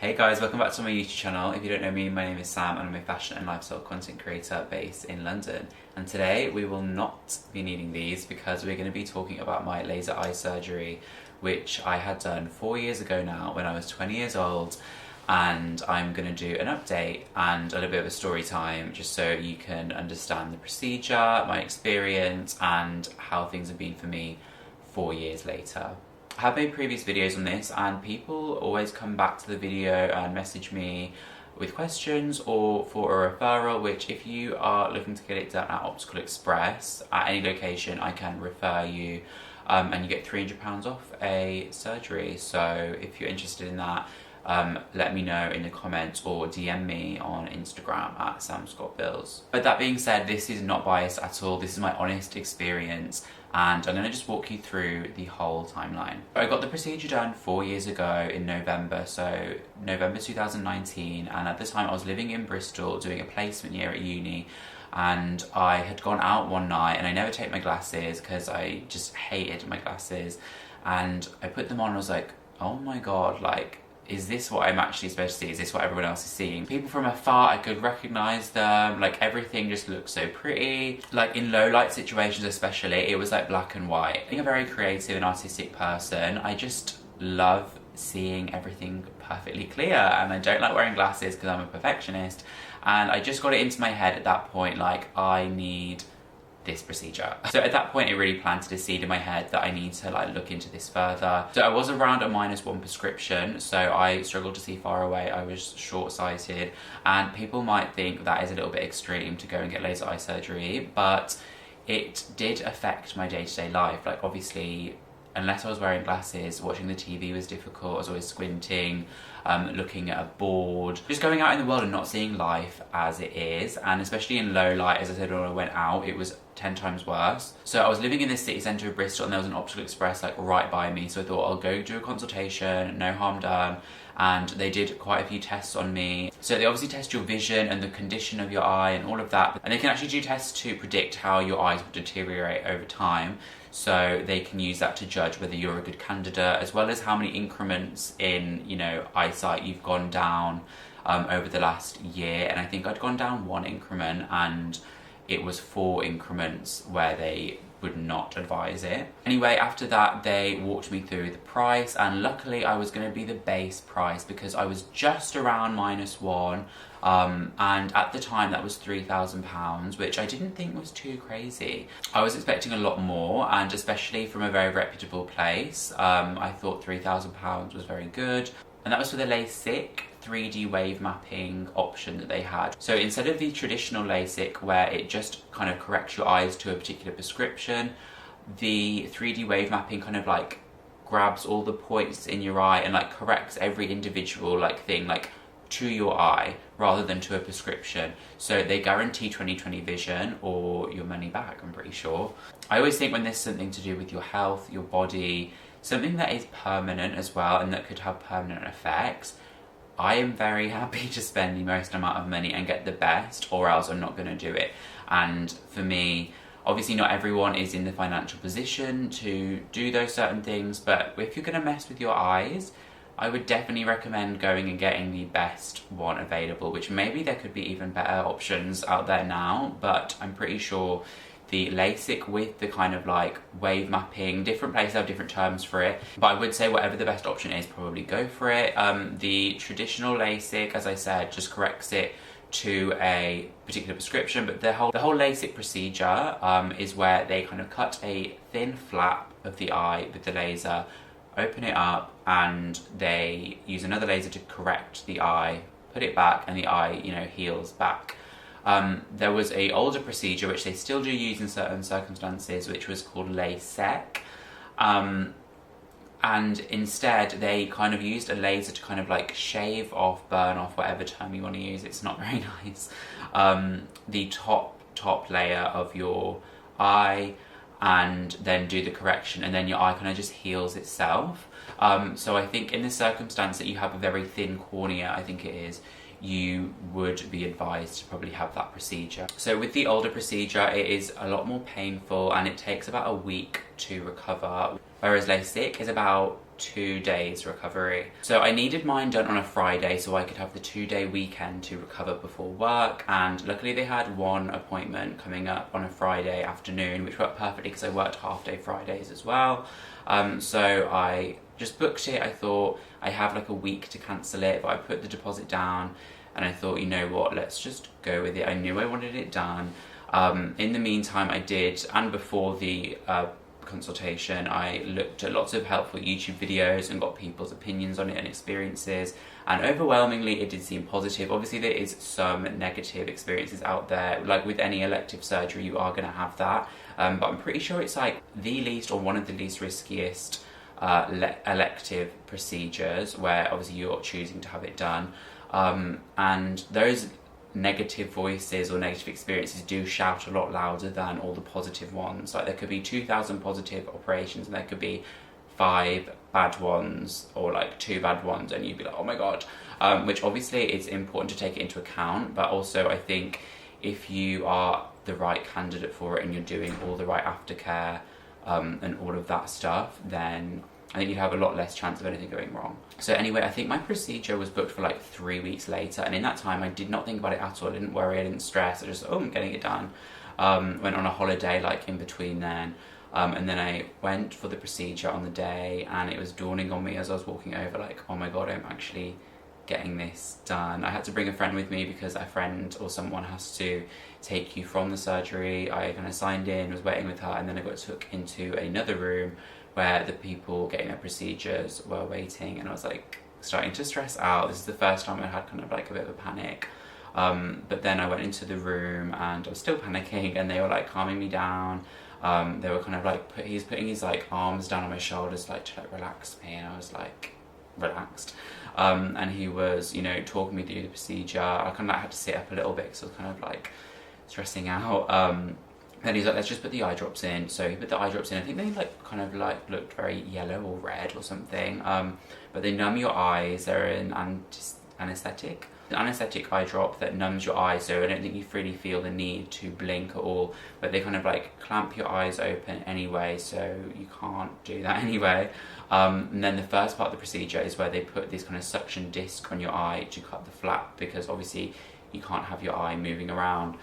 Hey guys, welcome back to my YouTube channel. If you don't know me, my name is Sam and I'm a fashion and lifestyle content creator based in London. And today we will not be needing these because we're going to be talking about my laser eye surgery, which I had done 4 years ago now when I was 20 years old. And I'm going to do an update and a little bit of a story time just so you can understand the procedure, my experience and how things have been for me 4 years later. I have made previous videos on this and people always come back to the video and message me with questions or for a referral, which if you are looking to get it done at Optical Express at any location, I can refer you and you get £300 off a surgery. So if you're interested in that, let me know in the comments or DM me on Instagram at samscottbills. But that being said, this is not biased at all. This is my honest experience and I'm going to just walk you through the whole timeline. I got the procedure done 4 years ago in November, so November 2019, and at the time I was living in Bristol doing a placement year at uni, and I had gone out one night and I never take my glasses because I just hated my glasses, and I put them on and I was like, oh my god, like, is this what I'm actually supposed to see? Is this what everyone else is seeing? People from afar, I could recognise them, like everything just looked so pretty. Like in low light situations especially, it was like black and white. Being a very creative and artistic person, I just love seeing everything perfectly clear, and I don't like wearing glasses because I'm a perfectionist, and I just got it into my head at that point, like, I need this procedure. So at that point it really planted a seed in my head that I need to like look into this further. So I was around a -1 prescription, so I struggled to see far away, I was short-sighted, and people might think that is a little bit extreme to go and get laser eye surgery, but it did affect my day-to-day life. Like obviously, unless I was wearing glasses, watching the TV was difficult. I was always squinting, looking at a board, just going out in the world and not seeing life as it is. And especially in low light, as I said, when I went out, it was 10 times worse. So I was living in the city centre of Bristol and there was an Optical Express like right by me, so I thought I'll go do a consultation, no harm done. And they did quite a few tests on me. So they obviously test your vision and the condition of your eye and all of that, and they can actually do tests to predict how your eyes will deteriorate over time. So they can use that to judge whether you're a good candidate, as well as how many increments in, you know, eyesight you've gone down over the last year. And I think I'd gone down 1 increment and it was 4 increments where they would not advise it. Anyway, after that they walked me through the price, and luckily I was going to be the base price because I was just around -1, and at the time that was £3,000, which I didn't think was too crazy. I was expecting a lot more, and especially from a very reputable place. I thought £3,000 was very good, and that was for the LASIK 3D wave mapping option that they had. So instead of the traditional LASIK where it just kind of corrects your eyes to a particular prescription, the 3D wave mapping kind of like grabs all the points in your eye and like corrects every individual like thing like to your eye rather than to a prescription. So they guarantee 20/20 vision or your money back, I'm pretty sure. I always think when there's something to do with your health, your body, something that is permanent as well and that could have permanent effects, I am very happy to spend the most amount of money and get the best, or else I'm not going to do it. And for me, obviously not everyone is in the financial position to do those certain things, but if you're going to mess with your eyes, I would definitely recommend going and getting the best one available, which maybe there could be even better options out there now, but I'm pretty sure the LASIK with the kind of like wave mapping, different places have different terms for it, but I would say whatever the best option is, probably go for it. The traditional LASIK, as I said, just corrects it to a particular prescription, but the whole LASIK procedure is where they kind of cut a thin flap of the eye with the laser, open it up, and they use another laser to correct the eye, put it back, and the eye, you know, heals back. There was a older procedure which they still do use in certain circumstances, which was called LASIK, and instead they kind of used a laser to kind of like shave off, burn off, whatever term you want to use, it's not very nice, the top layer of your eye, and then do the correction, and then your eye kind of just heals itself. So I think in the circumstance that you have a very thin cornea, I think it is, you would be advised to probably have that procedure. So with the older procedure, it is a lot more painful and it takes about a week to recover, whereas LASIK is about 2 days recovery. So I needed mine done on a Friday so I could have the 2-day weekend to recover before work, and luckily they had one appointment coming up on a Friday afternoon, which worked perfectly because I worked half-day Fridays as well. So I just booked it. I thought I have like a week to cancel it, but I put the deposit down and I thought, you know what, let's just go with it. I knew I wanted it done. In the meantime, I did, and before the consultation, I looked at lots of helpful YouTube videos and got people's opinions on it and experiences, and overwhelmingly it did seem positive. Obviously there is some negative experiences out there, like with any elective surgery you are going to have that, but I'm pretty sure it's like the least or one of the least riskiest elective procedures where obviously you're choosing to have it done, and those negative voices or negative experiences do shout a lot louder than all the positive ones. Like there could be 2,000 positive operations and there could be 5 bad ones or like 2 bad ones, and you'd be like, oh my god, which obviously it's important to take it into account, but also I think if you are the right candidate for it and you're doing all the right aftercare and all of that stuff, then I think you'd have a lot less chance of anything going wrong. So anyway, I think my procedure was booked for like 3 weeks later, and in that time I did not think about it at all. I didn't worry, I didn't stress, I just, oh, I'm getting it done. Went on a holiday like in between then, and then I went for the procedure on the day, and it was dawning on me as I was walking over, like, oh my god, I'm actually getting this done. I had to bring a friend with me because a friend or someone has to take you from the surgery. I kind of signed in, was waiting with her, and then I got took into another room where the people getting their procedures were waiting, and I was like starting to stress out. This is the first time I had kind of like a bit of a panic, but then I went into the room and I was still panicking, and they were like calming me down. They were kind of like he's putting his like arms down on my shoulders like to like relax me, and I was like relaxed, and he was, you know, talking me through the procedure. I kind of like had to sit up a little bit because I was kind of like stressing out. Then he's like, let's just put the eye drops in. So he put the eye drops in. I think they like kind of like looked very yellow or red or something. But they numb your eyes. They're an anesthetic. An anesthetic eye drop that numbs your eyes, so I don't think you really feel the need to blink at all. But they kind of like clamp your eyes open anyway, so you can't do that anyway. And then the first part of the procedure is where they put this kind of suction disc on your eye to cut the flap, because obviously you can't have your eye moving around.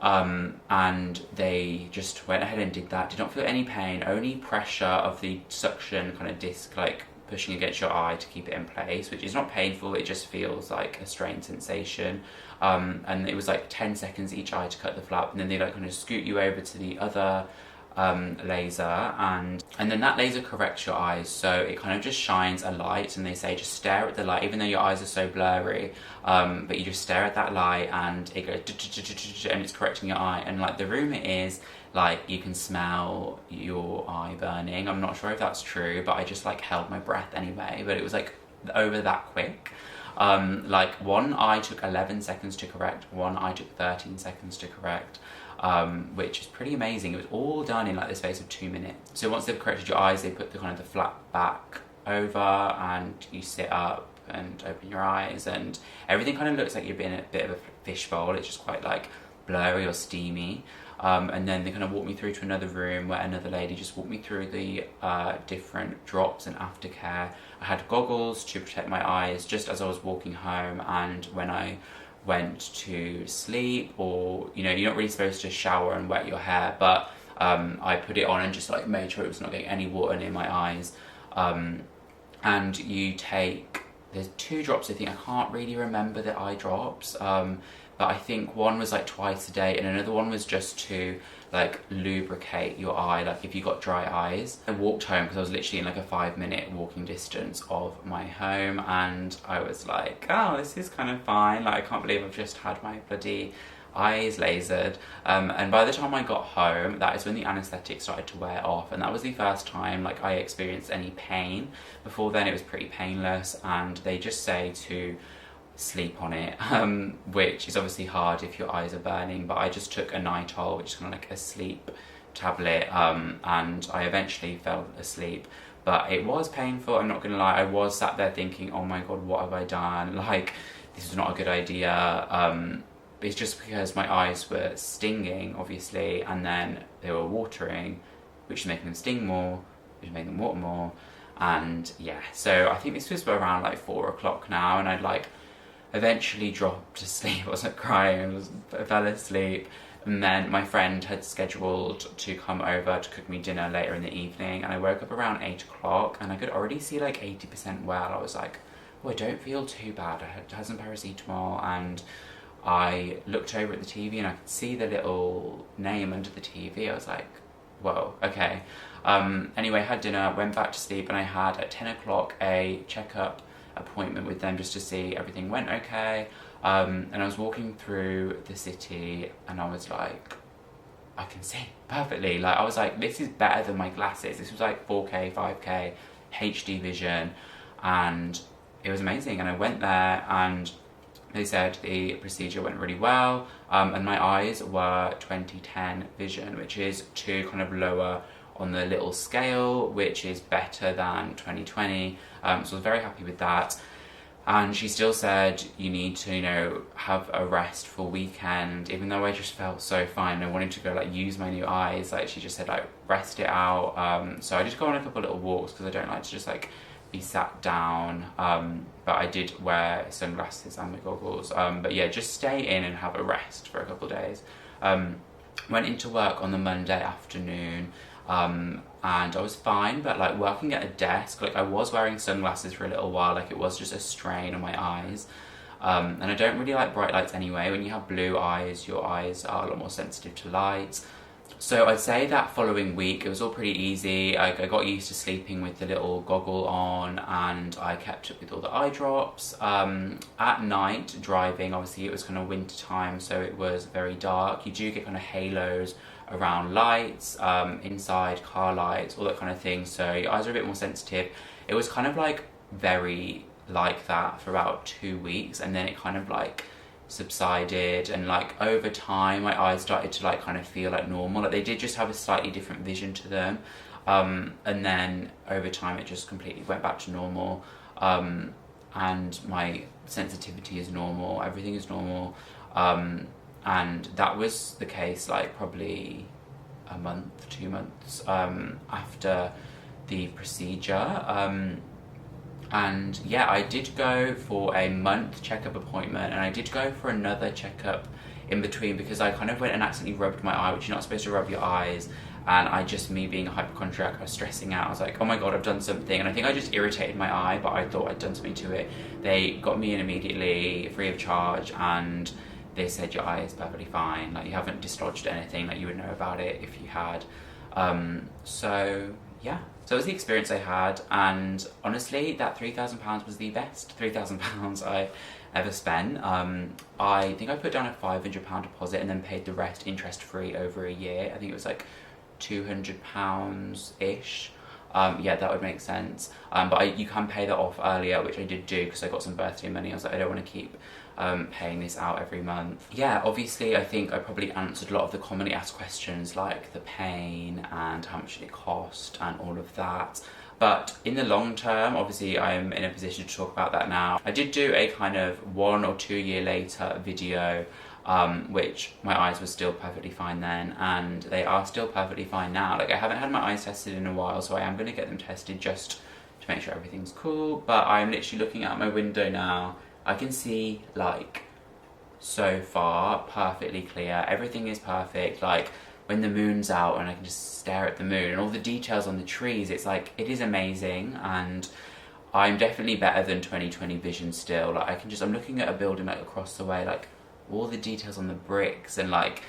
And they just went ahead and did that. Did not feel any pain, only pressure of the suction kind of disc like pushing against your eye to keep it in place, which is not painful, it just feels like a strained sensation. And it was like 10 seconds each eye to cut the flap, and then they like kind of scoot you over to the other laser, and then that laser corrects your eyes, so it kind of just shines a light, and they say just stare at the light even though your eyes are so blurry, but you just stare at that light and it goes and it's correcting your eye, and like the room it is, like you can smell your eye burning. I'm not sure if that's true, but I just like held my breath anyway, but it was like over that quick. Like one eye took 11 seconds to correct, one eye took 13 seconds to correct, which is pretty amazing. It was all done in like the space of 2 minutes. So once they've corrected your eyes, they put the kind of the flap back over, and you sit up and open your eyes, and everything kind of looks like you're in a bit of a fishbowl. It's just quite like blurry or steamy. And then they kind of walked me through to another room where another lady just walked me through the different drops and aftercare. I had goggles to protect my eyes just as I was walking home, and when I went to sleep, or you know, you're not really supposed to shower and wet your hair, but I put it on and just like made sure it was not getting any water near my eyes. And you take, there's 2 drops I think, I can't really remember the eye drops, but I think one was like twice a day, and another one was just to like lubricate your eye, like if you got dry eyes. I walked home because I was literally in like a 5-minute walking distance of my home, and I was like, oh, this is kind of fine, like I can't believe I've just had my bloody eyes lasered. And by the time I got home, that is when the anaesthetic started to wear off, and that was the first time like I experienced any pain. Before then it was pretty painless, and they just say to sleep on it, which is obviously hard if your eyes are burning, but I just took a Nitol, which is kind of like a sleep tablet, and I eventually fell asleep. But it was painful, I'm not gonna lie. I was sat there thinking, oh my god, what have I done? Like, this is not a good idea. It's just because my eyes were stinging, obviously, and then they were watering, which is making them sting more, which is making them water more. And yeah, so I think this was around like 4 o'clock now, and I'd like eventually dropped to sleep. I wasn't crying, I fell asleep. And then my friend had scheduled to come over to cook me dinner later in the evening, and I woke up around 8 o'clock and I could already see like 80% well. I was like, oh, I don't feel too bad. I had some paracetamol, and I looked over at the TV and I could see the little name under the TV. I was like, whoa, okay. Anyway, had dinner, went back to sleep, and I had at 10 o'clock a checkup appointment with them just to see everything went okay. And I was walking through the city and I was like, I can see perfectly. Like, I was like, this is better than my glasses. This was like 4K, 5K, HD vision, and it was amazing. And I went there and they said the procedure went really well, and my eyes were 20/10 vision, which is 2 kind of lower on the little scale, which is better than 20/20. So I was very happy with that. And she still said you need to, you know, have a restful weekend, even though I just felt so fine. I wanted to go like use my new eyes. Like, she just said like rest it out. So I just go on a couple little walks because I don't like to just like be sat down. But I did wear sunglasses and my goggles. But yeah, just stay in and have a rest for a couple days. Went into work on the Monday afternoon. And I was fine, but like working at a desk, like I was wearing sunglasses for a little while, like it was just a strain on my eyes. And I don't really like bright lights anyway. When you have blue eyes, your eyes are a lot more sensitive to light. So I'd say that following week, it was all pretty easy. I got used to sleeping with the little goggle on, and I kept up with all the eye drops. At night, driving, obviously it was kind of winter time, so it was very dark. You do get kind of halos around lights, inside car lights, all that kind of thing, so your eyes are a bit more sensitive. It was kind of like very like that for about 2 weeks, and then it kind of like subsided, and like over time my eyes started to like kind of feel like normal. Like, they did just have a slightly different vision to them, and then over time it just completely went back to normal, and my sensitivity is normal, everything is normal. And that was the case like probably a month, 2 months after the procedure. And yeah, I did go for a month checkup appointment, and I did go for another checkup in between because I kind of went and accidentally rubbed my eye, which you're not supposed to rub your eyes. And me being a hypochondriac, I was stressing out. I was like, oh my god, I've done something. And I think I just irritated my eye, but I thought I'd done something to it. They got me in immediately, free of charge, and they said your eye is perfectly fine. Like, you haven't dislodged anything, like you would know about it if you had. So yeah, so it was the experience I had, and honestly, that £3,000 was the best £3,000 I ever spent. I think I put down a £500 deposit and then paid the rest interest free over a year. I think it was like £200-ish. Yeah, that would make sense. But you can pay that off earlier, which I did do because I got some birthday money. I was like, I don't want to keep paying this out every month. Yeah, obviously I think I probably answered a lot of the commonly asked questions like the pain and how much did it cost and all of that. But in the long term, obviously I'm in a position to talk about that now. I did do a kind of 1 or 2 year later video, which my eyes were still perfectly fine then, and they are still perfectly fine now. Like, I haven't had my eyes tested in a while, so I am going to get them tested just to make sure everything's cool. But I'm literally looking out my window now. I can see, like, so far perfectly clear. Everything is perfect. Like, when the moon's out and I can just stare at the moon and all the details on the trees, it's like, it is amazing. And I'm definitely better than 20/20 vision still. Like, I'm looking at a building like across the way, like all the details on the bricks, and like,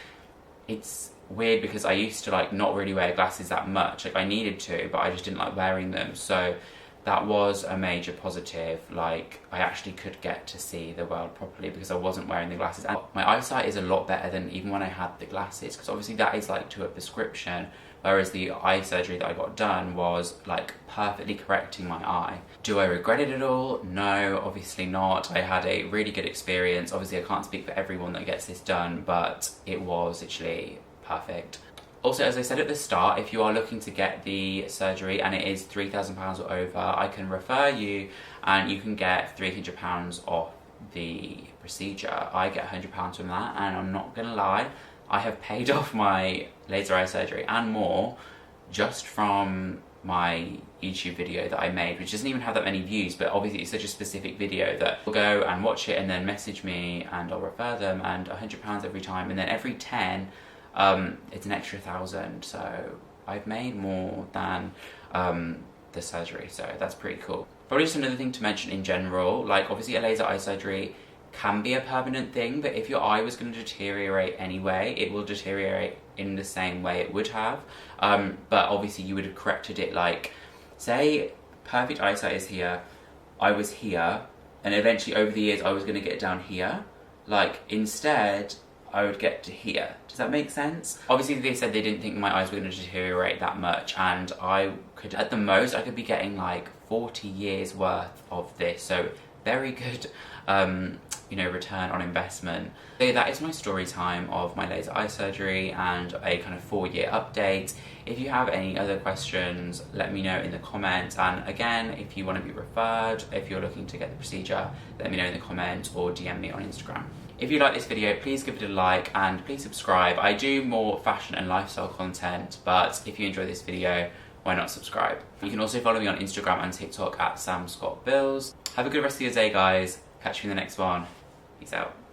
it's weird because I used to like not really wear glasses that much. Like, I needed to, but I just didn't like wearing them. So that was a major positive. Like, I actually could get to see the world properly because I wasn't wearing the glasses. And my eyesight is a lot better than even when I had the glasses, because obviously that is like to a prescription, whereas the eye surgery that I got done was like perfectly correcting my eye. Do I regret it at all? No, obviously not. I had a really good experience. Obviously I can't speak for everyone that gets this done, but it was literally perfect. Also, as I said at the start, if you are looking to get the surgery and it is £3,000 or over, I can refer you and you can get £300 off the procedure. I get £100 from that, and I'm not gonna lie, I have paid off my laser eye surgery and more just from my YouTube video that I made, which doesn't even have that many views, but obviously it's such a specific video that will go and watch it and then message me and I'll refer them, and £100 every time, and then every 10 it's an extra 1,000. So I've made more than the surgery, so that's pretty cool. Probably just another thing to mention in general, like obviously a laser eye surgery can be a permanent thing, but if your eye was going to deteriorate anyway, it will deteriorate in the same way it would have. But obviously you would have corrected it, like, say perfect eyesight is here, I was here, and eventually over the years I was going to get down here. Like, instead, I would get to here. Does that make sense? Obviously they said they didn't think my eyes were going to deteriorate that much, and I could, at the most, I could be getting like 40 years worth of this, so very good return on investment. So that is my story time of my laser eye surgery and a kind of 4-year update. If you have any other questions, let me know in the comments, and again, if you want to be referred, if you're looking to get the procedure, let me know in the comments or DM me on Instagram. If you like this video, please give it a like and please subscribe. I do more fashion and lifestyle content, but if you enjoy this video, why not subscribe? You can also follow me on Instagram and TikTok at Sam Scott Bills. Have a good rest of your day, guys. Catch you in the next one. Peace out.